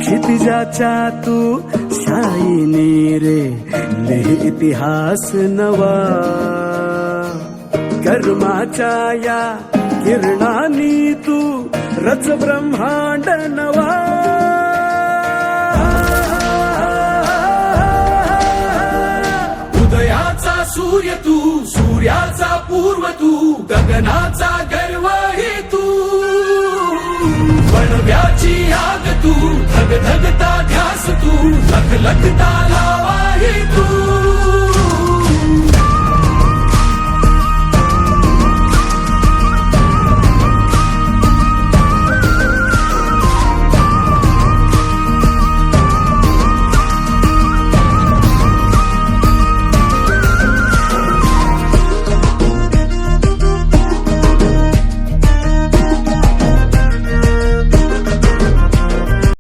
क्षितिजाच्या तू shiny रे, लिह इतिहास नवा. कर्माच्या या किरणानी तू रच ब्रह्मांड नवा. उदयाचा सूर्य तू, सूर्याचा पूर्व तू, गगनाचा गर्व हे तू. बनव्याची आग तू, धगधगता ध्यास तू, लखलखता लावा.